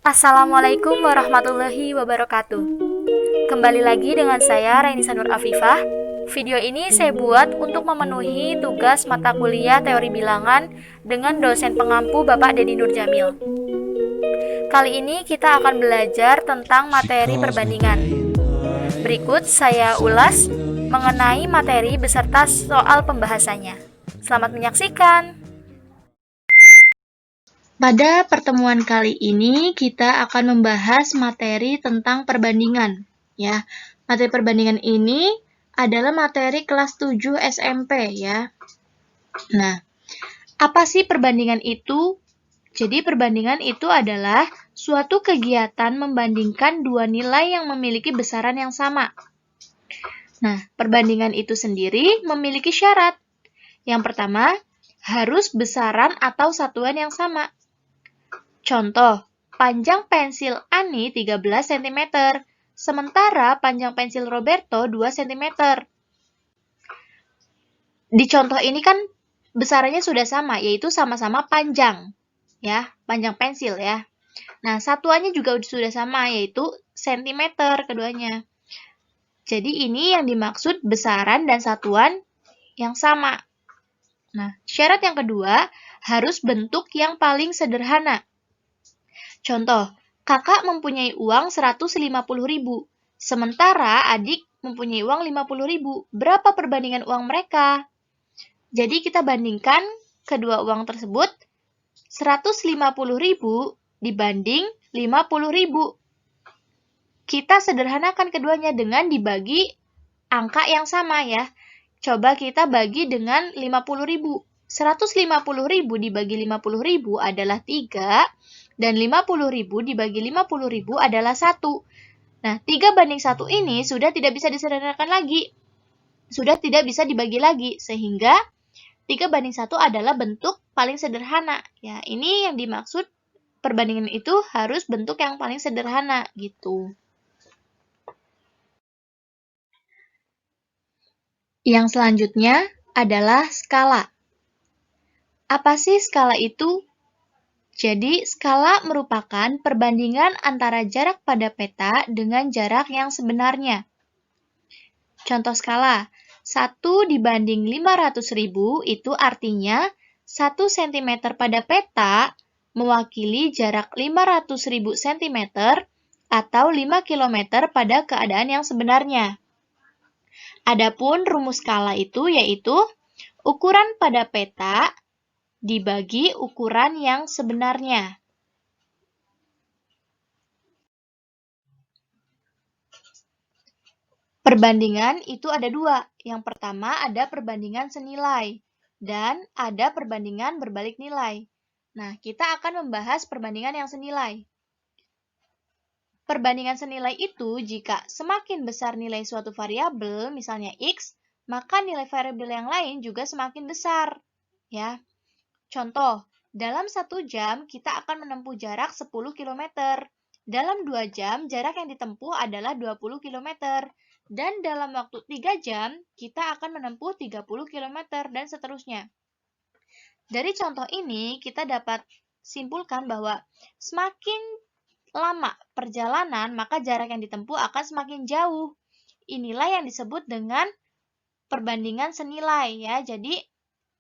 Assalamualaikum warahmatullahi wabarakatuh. Kembali lagi dengan saya Rainisa Nur Afifah. Video ini saya buat untuk memenuhi tugas mata kuliah teori bilangan dengan dosen pengampu Bapak Dedi Nur Jamil. Kali ini kita akan belajar tentang materi perbandingan. Berikut saya ulas mengenai materi beserta soal pembahasannya. Selamat menyaksikan. Pada pertemuan kali ini kita akan membahas materi tentang perbandingan, ya. Materi perbandingan ini adalah materi kelas 7 SMP, ya. Nah, apa sih perbandingan itu? Jadi perbandingan itu adalah suatu kegiatan membandingkan dua nilai yang memiliki besaran yang sama. Nah, perbandingan itu sendiri memiliki syarat. Yang pertama, harus besaran atau satuan yang sama. Contoh, panjang pensil Ani 13 cm, sementara panjang pensil Roberto 2 cm. Di contoh ini kan besarannya sudah sama, yaitu sama-sama panjang, ya, panjang pensil ya. Nah, satuannya juga sudah sama, yaitu cm keduanya. Jadi ini yang dimaksud besaran dan satuan yang sama. Nah, syarat yang kedua, harus bentuk yang paling sederhana. Contoh, kakak mempunyai uang 150.000, sementara adik mempunyai uang 50.000. Berapa perbandingan uang mereka? Jadi kita bandingkan kedua uang tersebut, 150.000 dibanding 50.000. Kita sederhanakan keduanya dengan dibagi angka yang sama ya. Coba kita bagi dengan 50.000. 150.000 dibagi 50.000 adalah 3, dan 50.000 dibagi 50.000 adalah 1. Nah, 3:1 ini sudah tidak bisa disederhanakan lagi. Sudah tidak bisa dibagi lagi, sehingga 3:1 adalah bentuk paling sederhana. Ya, ini yang dimaksud perbandingan itu harus bentuk yang paling sederhana, gitu. Yang selanjutnya adalah skala. Apa sih skala itu? Jadi, skala merupakan perbandingan antara jarak pada peta dengan jarak yang sebenarnya. Contoh skala, 1 dibanding 500.000 itu artinya 1 cm pada peta mewakili jarak 500.000 cm atau 5 km pada keadaan yang sebenarnya. Adapun rumus skala itu yaitu ukuran pada peta dibagi ukuran yang sebenarnya. Perbandingan itu ada dua. Yang pertama ada perbandingan senilai dan ada perbandingan berbalik nilai. Nah, kita akan membahas perbandingan yang senilai. Perbandingan senilai itu jika semakin besar nilai suatu variabel, misalnya X, maka nilai variabel yang lain juga semakin besar. Ya. Contoh, dalam 1 jam kita akan menempuh jarak 10 km. Dalam 2 jam, jarak yang ditempuh adalah 20 km. Dan dalam waktu 3 jam, kita akan menempuh 30 km dan seterusnya. Dari contoh ini, kita dapat simpulkan bahwa semakin lama perjalanan, maka jarak yang ditempuh akan semakin jauh. Inilah yang disebut dengan perbandingan senilai ya. Jadi,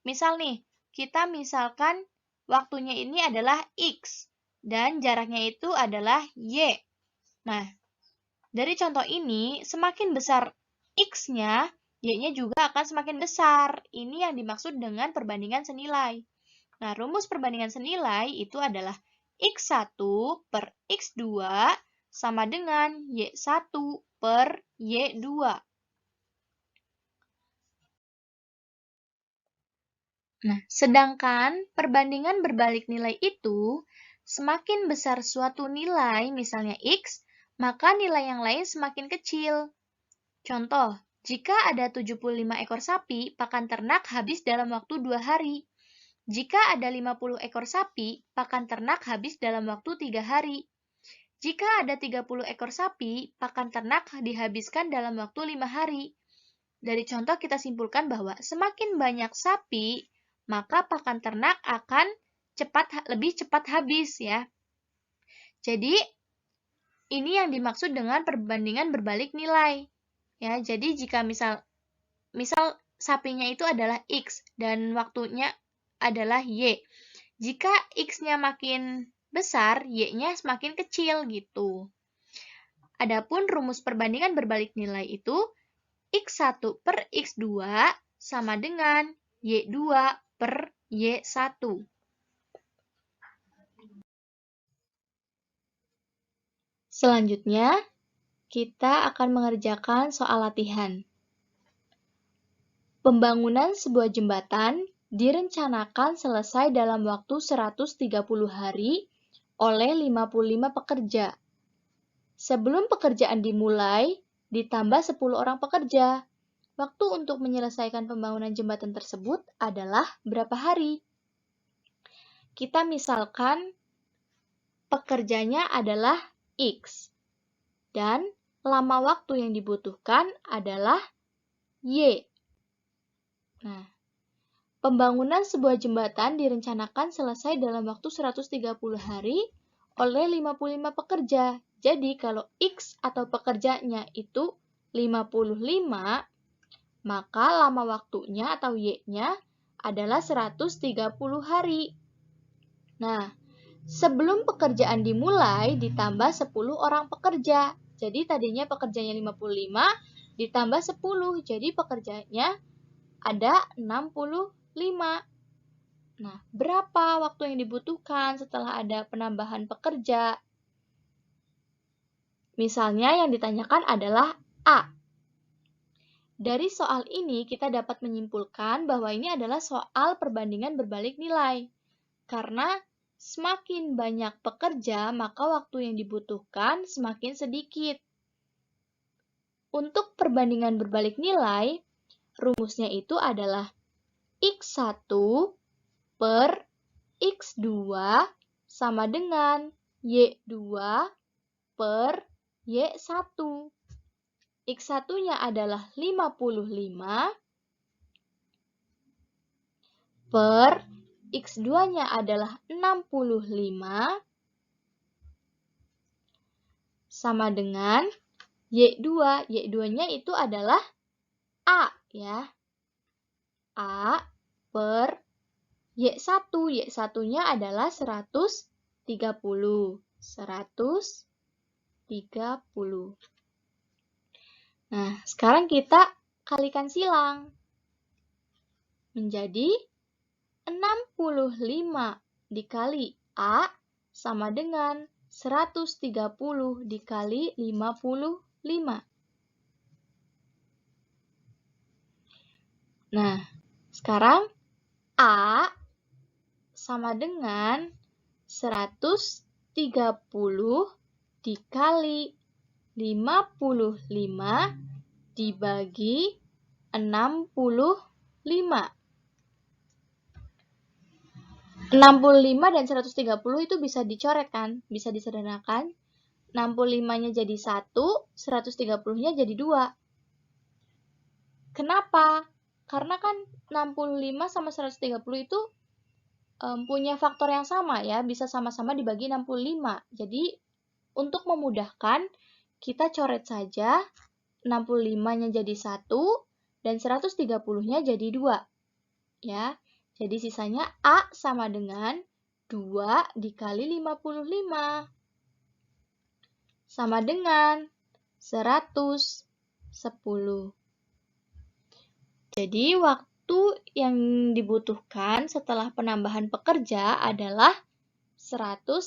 misal nih, kita misalkan waktunya ini adalah X dan jaraknya itu adalah Y. Nah, dari contoh ini, semakin besar X-nya, Y-nya juga akan semakin besar. Ini yang dimaksud dengan perbandingan senilai. Nah, rumus perbandingan senilai itu adalah X1 per X2 sama dengan Y1 per Y2. Nah, sedangkan perbandingan berbalik nilai itu, semakin besar suatu nilai, misalnya X, maka nilai yang lain semakin kecil. Contoh, jika ada 75 ekor sapi, pakan ternak habis dalam waktu 2 hari. Jika ada 50 ekor sapi, pakan ternak habis dalam waktu 3 hari. Jika ada 30 ekor sapi, pakan ternak dihabiskan dalam waktu 5 hari. Dari contoh kita simpulkan bahwa semakin banyak sapi, maka pakan ternak akan lebih cepat habis ya. Jadi, ini yang dimaksud dengan perbandingan berbalik nilai. Ya, jadi jika misal sapinya itu adalah X dan waktunya adalah Y. Jika X-nya makin besar, Y-nya semakin kecil gitu. Adapun rumus perbandingan berbalik nilai itu X1 per X2 sama dengan Y2 per Y1. Selanjutnya, kita akan mengerjakan soal latihan. Pembangunan sebuah jembatan direncanakan selesai dalam waktu 130 hari oleh 55 pekerja. Sebelum pekerjaan dimulai, ditambah 10 orang pekerja. Waktu untuk menyelesaikan pembangunan jembatan tersebut adalah berapa hari? Kita misalkan pekerjanya adalah X dan lama waktu yang dibutuhkan adalah Y. Nah, pembangunan sebuah jembatan direncanakan selesai dalam waktu 130 hari oleh 55 pekerja. Jadi, kalau X atau pekerjanya itu 55, maka lama waktunya atau Y-nya adalah 130 hari. Nah, sebelum pekerjaan dimulai ditambah 10 orang pekerja. Jadi tadinya pekerjanya 55 ditambah 10. Jadi pekerjanya ada 65. Nah, berapa waktu yang dibutuhkan setelah ada penambahan pekerja? Misalnya yang ditanyakan adalah A. Dari soal ini kita dapat menyimpulkan bahwa ini adalah soal perbandingan berbalik nilai. Karena semakin banyak pekerja, maka waktu yang dibutuhkan semakin sedikit. Untuk perbandingan berbalik nilai, rumusnya itu adalah X1 per X2 sama dengan Y2 per Y1. X1-nya adalah 55 per X2-nya adalah 65 sama dengan Y2. Y2-nya itu adalah A ya. A per Y1. Y1-nya adalah 130. 130. Nah, sekarang kita kalikan silang. Menjadi 65 dikali A sama dengan 130 dikali 55. Nah, sekarang A sama dengan 130 dikali 55 dibagi 65. 65 dan 130 itu bisa dicoret kan? Bisa disederhanakan. 65-nya jadi 1, 130-nya jadi 2. Kenapa? Karena kan 65 sama 130 itu punya faktor yang sama ya, bisa sama-sama dibagi 65. Jadi, untuk memudahkan, kita coret saja 65-nya jadi 1 dan 130-nya jadi 2. Ya. Jadi sisanya A sama dengan 2 dikali 55. Sama dengan 110. Jadi waktu yang dibutuhkan setelah penambahan pekerja adalah 110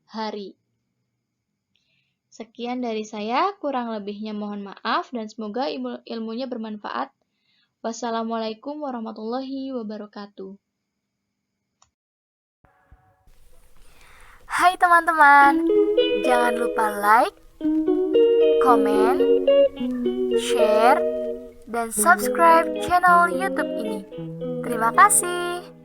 hari. Sekian dari saya, kurang lebihnya mohon maaf dan semoga ilmunya bermanfaat. Wassalamualaikum warahmatullahi wabarakatuh. Hai teman-teman, jangan lupa like, komen, share, dan subscribe channel YouTube ini. Terima kasih.